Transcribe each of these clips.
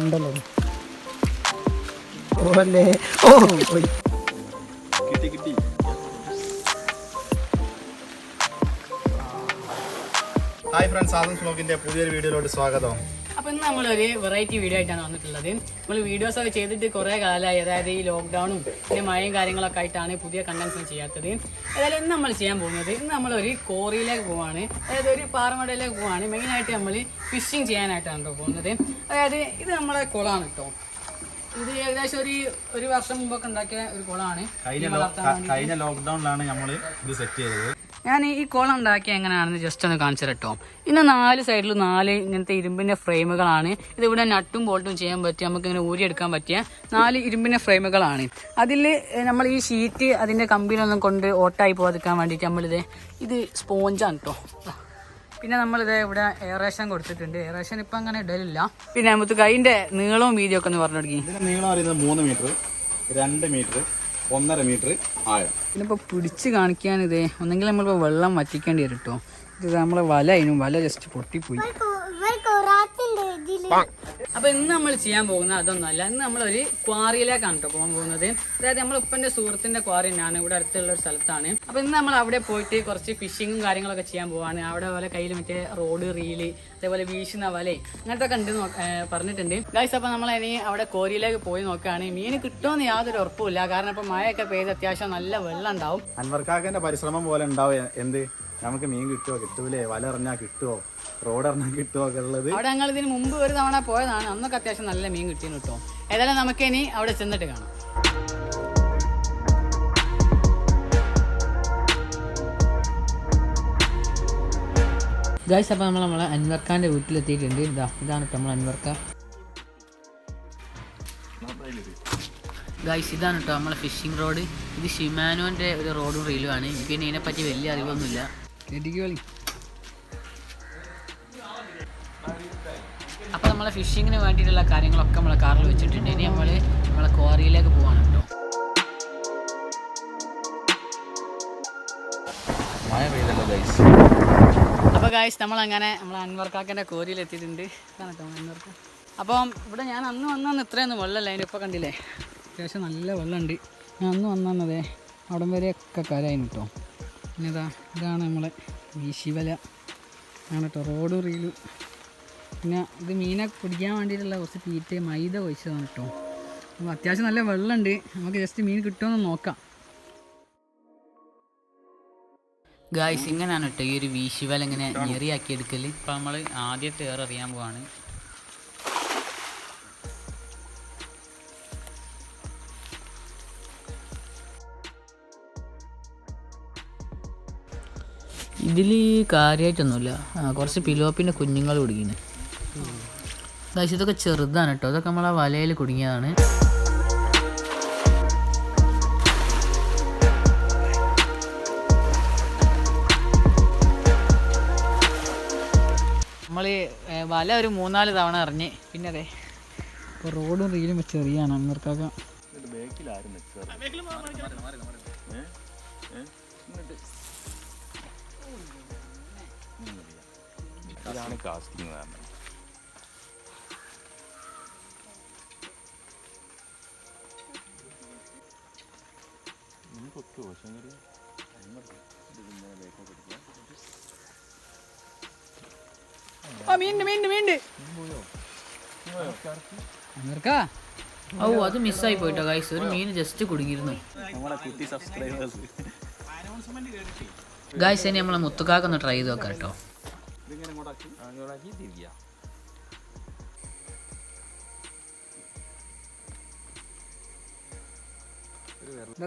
ഉണ്ടല്ലോ. ഓല്ലേ ഓ കിട്ടി. Hi friends, Adams വ്ലോഗിന്റെ പുതിയൊരു വീഡിയോയിലോട്ട് സ്വാഗതം. അപ്പോൾ ഇന്ന് നമ്മളൊരു വെറൈറ്റി വീഡിയോ ആയിട്ടാണ് വന്നിട്ടുള്ളത്. നമ്മൾ വീഡിയോസൊക്കെ ചെയ്തിട്ട് കുറേ കാലമായി. അതായത് ഈ ലോക്ക്ഡൗണും പിന്നെ മഴയും കാര്യങ്ങളൊക്കെ ആയിട്ടാണ് പുതിയ കണ്ടൻസ് ചെയ്യാത്തത്. അതായത് ഇന്ന് നമ്മൾ ചെയ്യാൻ പോകുന്നത്, ഇന്ന് നമ്മളൊരു കോറിയിലേക്ക് പോവാണ്. അതായത് ഒരു പാറമടയിലേക്ക് പോവാണ്. മെയിനായിട്ട് നമ്മൾ ഫിഷിങ് ചെയ്യാനായിട്ടാണ് കേട്ടോ പോകുന്നത്. അതായത് ഇത് നമ്മളെ കുളമാണ് കേട്ടോ. ഇത് ഏകദേശം ഒരു വർഷം മുമ്പൊക്കെ ഉണ്ടാക്കിയ ഒരു കുളമാണ്. കഴിഞ്ഞ ലോക്ക്ഡൌണിലാണ് നമ്മൾ ഇത് സെറ്റ് ചെയ്തത്. ഞാൻ ഈ കുളം ഉണ്ടാക്കിയ എങ്ങനെയാണെന്ന് ജസ്റ്റ് ഒന്ന് കാണിച്ചു തരട്ടോ. ഇന്ന് 4 സൈഡിലും 4 ഇങ്ങനത്തെ ഇരുമ്പിൻ്റെ ഫ്രെയിമുകളാണ്. ഇതിവിടെ നട്ടും ബോൾട്ടും ചെയ്യാൻ പറ്റിയ, നമുക്ക് ഇങ്ങനെ ഊരിയെടുക്കാൻ പറ്റിയ 4 ഇരുമ്പിൻ്റെ ഫ്രെയിമുകളാണ്. അതിൽ നമ്മൾ ഈ ഷീറ്റ് അതിൻ്റെ കമ്പിയിലൊന്നും കൊണ്ട് ഓട്ടായി പോകാതിരിക്കാൻ വേണ്ടിയിട്ട് ഇത് സ്പോഞ്ചാണ് കേട്ടോ. പിന്നെ നമ്മളിത് ഇവിടെ എയറേഷൻ കൊടുത്തിട്ടുണ്ട്. എയറേഷൻ ഇപ്പം അങ്ങനെ ഇടലില്ല. പിന്നെ നമുക്ക് കൈൻ്റെ നീളവും വീതിയൊക്കെ ഒന്ന് പറഞ്ഞു കൊടുക്കി. ഇതിന്റെ നീളം അറിയുന്നത് 3 മീറ്റർ, 2 മീറ്റർ, 1.5 മീറ്റർ ആഴം. പിന്നെ ഇപ്പോൾ പിടിച്ച് കാണിക്കാനിത് ഒന്നെങ്കിൽ നമ്മളിപ്പോൾ വെള്ളം വറ്റിക്കേണ്ടി വരും കേട്ടോ. ഇത് നമ്മളെ വല വല ജസ്റ്റ് പൊട്ടിപ്പോയി. അപ്പൊ ഇന്ന് നമ്മൾ ചെയ്യാൻ പോകുന്നത് അതൊന്നുമല്ല. ഇന്ന് നമ്മളൊരു ക്വാറിയിലേക്കാണ് കേട്ടോ പോകാൻ പോകുന്നത്. അതായത് നമ്മൾ ഉപ്പന്റെ സുഹൃത്തിന്റെ ക്വാറി തന്നെയാണ്, ഇവിടെ അടുത്തുള്ള ഒരു സ്ഥലത്താണ്. അപ്പൊ ഇന്ന് നമ്മൾ അവിടെ പോയിട്ട് കുറച്ച് ഫിഷിങ്ങും കാര്യങ്ങളൊക്കെ ചെയ്യാൻ പോവാണ്. അവിടെ പോലെ കയ്യിൽ മറ്റേ റോഡ് റീല്, അതേപോലെ വീശുന്ന വല, അങ്ങനത്തെ ഒക്കെ ഉണ്ട് പറഞ്ഞിട്ടുണ്ട് ഗൈസ്. അപ്പൊ നമ്മൾ ഇനി അവിടെ കോരിയിലേക്ക് പോയി നോക്കുകയാണ്. മീൻ കിട്ടുമെന്ന് യാതൊരു ഉറപ്പുമില്ല. കാരണം ഇപ്പൊ മഴയൊക്കെ പെയ്ത് അത്യാവശ്യം നല്ല വെള്ളം ഉണ്ടാവും. അൻവർക്കാക്കന്റെ പരിശ്രമം പോലെ ഉണ്ടാവും. എന്ത് നമുക്ക് മീൻ കിട്ടുമോ, കിട്ടൂലേ, വല എറിഞ്ഞാൽ കിട്ടുമോ, റോഡ് എറിഞ്ഞാൽ കിട്ടുമോ ഒക്കെ ഉള്ളത്. അവിടെ ഞങ്ങൾ ഇതിന് മുമ്പ് ഒരു തവണ പോയതാണ്. അന്നൊക്കെ അത്യാവശ്യം നല്ല മീൻ കിട്ടിയെന്ന് കിട്ടും. ഏതായാലും നമുക്ക് ഇനി അവിടെ ചെന്നിട്ട് കാണാം. ഗൈസ്, അപ്പോൾ നമ്മളെ അൻവർക്കാൻ്റെ വീട്ടിലെത്തിയിട്ടുണ്ട്. ഇതാണ് കേട്ടോ നമ്മൾ അൻവർക്ക. ഗൈസ്, ഇതാണ് കേട്ടോ നമ്മളെ ഫിഷിംഗ് റോഡ്. ഇത് ഷിമാനോൻ്റെ ഒരു റോഡും റീലുമാണ്. എനിക്ക് പിന്നെ ഇതിനെപ്പറ്റി വലിയ അറിവൊന്നുമില്ല. അപ്പോൾ നമ്മളെ ഫിഷിങ്ങിന് വേണ്ടിയിട്ടുള്ള കാര്യങ്ങളൊക്കെ നമ്മളെ കാറിൽ വെച്ചിട്ടുണ്ട്. ഇനി നമ്മളെ ക്വാറിയിലേക്ക് പോവാണ് കേട്ടോ. അപ്പോൾ ഗൈസ്, നമ്മളങ്ങനെ നമ്മളെ അൻവർക്കാക്കൻ്റെ കോരിയിൽ എത്തിയിട്ടുണ്ട്. ഇതാണ് കേട്ടോ അൻവർക്ക. അപ്പം ഇവിടെ ഞാൻ അന്ന് വന്നന്ന് ഇത്രയൊന്നും വെള്ളമല്ല. അതിനിപ്പോൾ കണ്ടില്ലേ, അത്യാവശ്യം നല്ല വെള്ളമുണ്ട്. ഞാൻ അന്ന് വന്നതേ അവിടം വരെയൊക്കെ കരയായിരുന്നു കേട്ടോ. പിന്നെ ഇതാണ് നമ്മളെ വീശിവല ആണ് കേട്ടോ, റോഡും റീലും. പിന്നെ ഇത് മീനെ പിടിക്കാൻ വേണ്ടിയിട്ടുള്ള കുറച്ച് തീറ്റ മൈദ ഒഴിച്ചതാണ് കേട്ടോ. അപ്പോൾ അത്യാവശ്യം നല്ല വെള്ളമുണ്ട്. നമുക്ക് ജസ്റ്റ് മീൻ കിട്ടുമെന്ന് നോക്കാം. ഗായ്സ്, ഇങ്ങനെയാണ് കേട്ടോ ഈ ഒരു വീശിവല ഇങ്ങനെ ഞെറിയാക്കി എടുക്കൽ. ഇപ്പോൾ നമ്മൾ ആദ്യത്തെ ഏറെറിയാൻ പോവാണ്. ഇതിൽ കാര്യമായിട്ടൊന്നുമില്ല. കുറച്ച് പിലോപ്പിൻ്റെ കുഞ്ഞുങ്ങൾ കുടുങ്ങിന്. ഗൈസ്, ഇതൊക്കെ ചെറുതാണ് കേട്ടോ. ഇതൊക്കെ നമ്മളെ വലയിൽ കുടുങ്ങിയതാണ്. നമ്മൾ വല ഒരു 3-4 തവണ എറിഞ്ഞ്. പിന്നെ അതെ ഇപ്പോൾ റോഡും റീലും വെച്ച് എറിയാണ് അന്നർക്കാക്ക. ഇതാണ് കാസ്റ്റിംഗ് കാരണം. അത് മിസ്സായി പോയിട്ടോ ഗൈസ്. ഒരു മീൻ ജസ്റ്റ് കുടുങ്ങിയിരുന്നു ഗൈസ്. ഇനി നമ്മളെ മുത്തുക്കാക്കൊന്ന് ട്രൈ ചെയ്ത് നോക്കാം കേട്ടോ.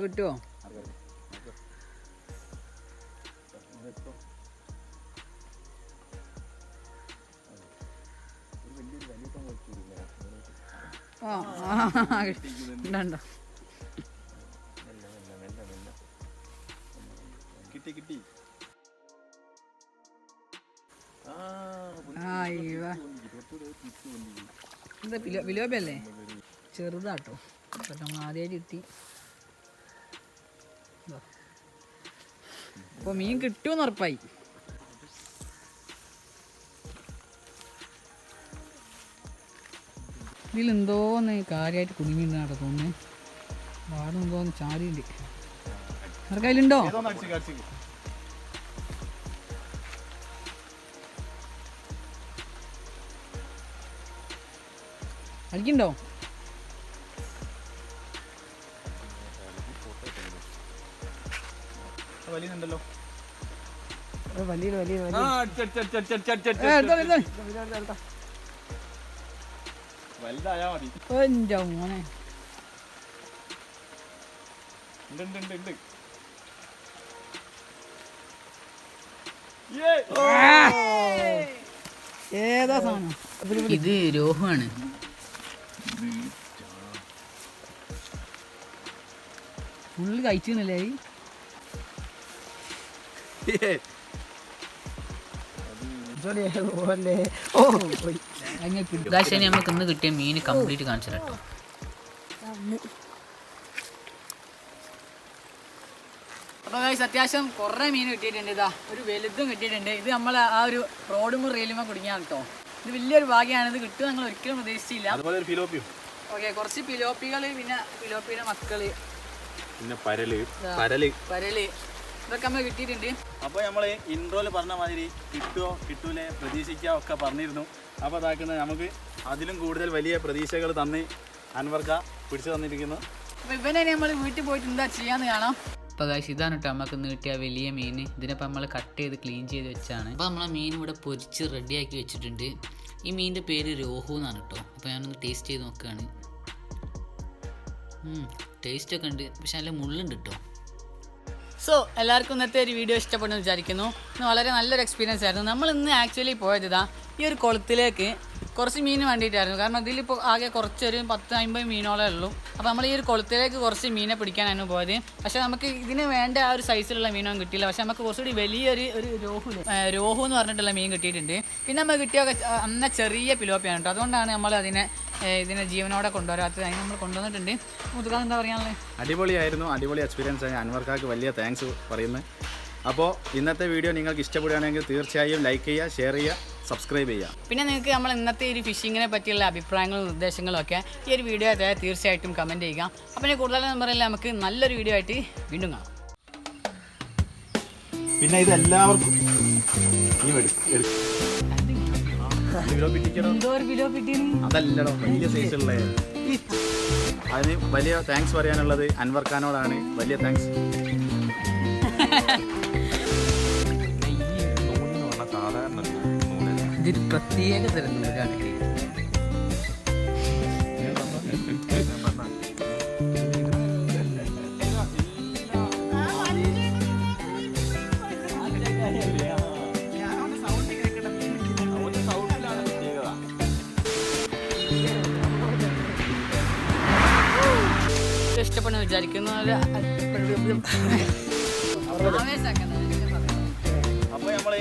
കിട്ടുമോ? ഉണ്ടോ? കിട്ടി. എന്താ വിലോപല്ലേ? ചെറുതാട്ടോ. നമ്മൾ ആദ്യമായിട്ട് കിട്ടി. അപ്പോൾ മീൻ കിട്ടുമെന്ന് ഉറപ്പായി. ഇതിലെന്തോന്ന് കാര്യമായിട്ട് കുടുങ്ങിണ്ടാട്ടോ തോന്നുന്നു. വാടും എന്തോന്ന് ചാടിയുണ്ട്. അവർക്ക് അതിലുണ്ടോ? കളിക്കണ്ടോ? വലിയുന്നുണ്ടല്ലോ. വലുതായാ മതി. മോനെ ഏതാ സാധനം? ഇത് രോഹമാണ്. ഫുള്ള് കഴിച്ചിരുന്നല്ലേ? നമുക്ക് ഇന്ന് കിട്ടിയ മീൻ കംപ്ലീറ്റ് കാണിച്ചു കേട്ടോ. അപ്പോൾ അത്യാവശ്യം കുറേ മീൻ കിട്ടിയിട്ടുണ്ട്. ഇതാ ഒരു വലുതും കിട്ടിയിട്ടുണ്ട്. ഇത് നമ്മൾ ആ ഒരു റോഡും റെയിലുമേ കുടുങ്ങിയാണ് കേട്ടോ. ഇത് വലിയൊരു ഭാഗ്യമാണ്. ഇത് കിട്ടും ഞങ്ങൾ ഒരിക്കലും പ്രതീക്ഷിച്ചില്ല. ഓക്കെ, കുറച്ച് പിലോപ്പികൾ, പിന്നെ പിലോപ്പിയുടെ മക്കള്, പിന്നെ പരല് ഇതൊക്കെ നമ്മൾ കിട്ടിയിട്ടുണ്ട്. അപ്പോൾ നമ്മൾ ഇൻട്രോയിൽ പറഞ്ഞ മാതിരി കിട്ടുമോ കിട്ടൂലേ പ്രതീക്ഷിക്കുക ഒക്കെ പറഞ്ഞിരുന്നു. അപ്പോൾ അതാക്കുന്നത് നമുക്ക് അതിലും കൂടുതൽ വലിയ പ്രതീക്ഷകൾ തന്ന് അൻവർക്ക പിടിച്ചു തന്നിരിക്കുന്നു. അപ്പോൾ ഇവനെ നമ്മൾ വീട്ടിൽ പോയിട്ട് എന്താ ചെയ്യാന്ന് കാണാം. അപ്പോൾ ഗൈസ് ഇതാണ് കേട്ടോ നമുക്ക് നീട്ടിയ വലിയ മീൻ. ഇതിനിപ്പോൾ നമ്മൾ കട്ട് ചെയ്ത് ക്ലീൻ ചെയ്ത് വെച്ചാണ്. അപ്പോൾ നമ്മളെ മീൻ ഇവിടെ പൊരിച്ച് റെഡിയാക്കി വെച്ചിട്ടുണ്ട്. ഈ മീനിൻ്റെ പേര് രോഹു എന്നാണ് കേട്ടോ. അപ്പോൾ ഞാനൊന്ന് ടേസ്റ്റ് ചെയ്ത് നോക്കുകയാണ്. ടേസ്റ്റൊക്കെ ഉണ്ട്, പക്ഷെ നല്ല മുള്ളുണ്ട് കേട്ടോ. സോ എല്ലാവർക്കും ഇന്നത്തെ ഒരു വീഡിയോ ഇഷ്ടപ്പെടുന്നു വിചാരിക്കുന്നു. ഇന്ന് വളരെ നല്ലൊരു എക്സ്പീരിയൻസ് ആയിരുന്നു. നമ്മൾ ഇന്ന് ആക്ച്വലി പോയത് ഇതാ ഈ ഒരു കുളത്തിലേക്ക് കുറച്ച് മീൻ വേണ്ടിയിട്ടായിരുന്നു. കാരണം ഇതിലിപ്പോൾ ആകെ കുറച്ചൊരു 10-50 മീനോളേ ഉള്ളൂ. അപ്പോൾ നമ്മൾ ഈ ഒരു കുളത്തിലേക്ക് കുറച്ച് മീനെ പിടിക്കാനായിരുന്നു പോയത്. പക്ഷേ നമുക്ക് ഇതിന് വേണ്ട ആ ഒരു സൈസിലുള്ള മീനൊന്നും കിട്ടിയില്ല. പക്ഷേ നമുക്ക് കുറച്ചുകൂടി വലിയൊരു രോഹു എന്ന് പറഞ്ഞിട്ടുള്ള മീൻ കിട്ടിയിട്ടുണ്ട്. പിന്നെ നമ്മൾ കിട്ടിയ അന്ന ചെറിയ പിലോപ്പിയാണ് കേട്ടോ. അതുകൊണ്ടാണ് നമ്മൾ ഇതിനെ ജീവനോടെ കൊണ്ടുവരാത്തത്. അതിന് നമ്മൾ കൊണ്ടുവന്നിട്ടുണ്ട്. മുതുകാൻ എന്താ പറയാനുള്ളത്? അടിപൊളിയായിരുന്നു. അടിപൊളി എക്സ്പീരിയൻസ് ആയി. അൻവർക്കാക്ക് വലിയ താങ്ക്സ് പറയുന്നത്. അപ്പോൾ ഇന്നത്തെ വീഡിയോ നിങ്ങൾക്ക് ഇഷ്ടപ്പെടുകയാണെങ്കിൽ തീർച്ചയായും ലൈക്ക് ചെയ്യുക, ഷെയർ ചെയ്യുക, സബ്സ്ക്രൈബ് ചെയ്യുക. പിന്നെ നിങ്ങൾക്ക് നമ്മൾ ഇന്നത്തെ ഒരു ഫിഷിങ്ങിനെ പറ്റിയുള്ള അഭിപ്രായങ്ങളും നിർദ്ദേശങ്ങളും ഒക്കെ ഈ ഒരു വീഡിയോ ആയിട്ട് തീർച്ചയായിട്ടും കമൻറ്റ് ചെയ്യുക. അപ്പോൾ ഇനി കൂടുതലൊന്നും പറയില്ല, നമുക്ക് നല്ലൊരു വീഡിയോ ആയിട്ട് വീണ്ടും കാണാം. പിന്നെ ഇത് എല്ലാവർക്കും അതല്ലടോ വലിയ സൈസുള്ള അതിന് വലിയ താങ്ക്സ് പറയാനുള്ളത് അൻവർ ഖാനോടാണ്. വലിയ താങ്ക്സ്. ഇതൊരു പ്രത്യേക തരം നൂലാണ്. ഇഷ്ടപ്പെടുന്ന വിചാരിക്കുന്നു. അപ്പോൾ നമ്മൾ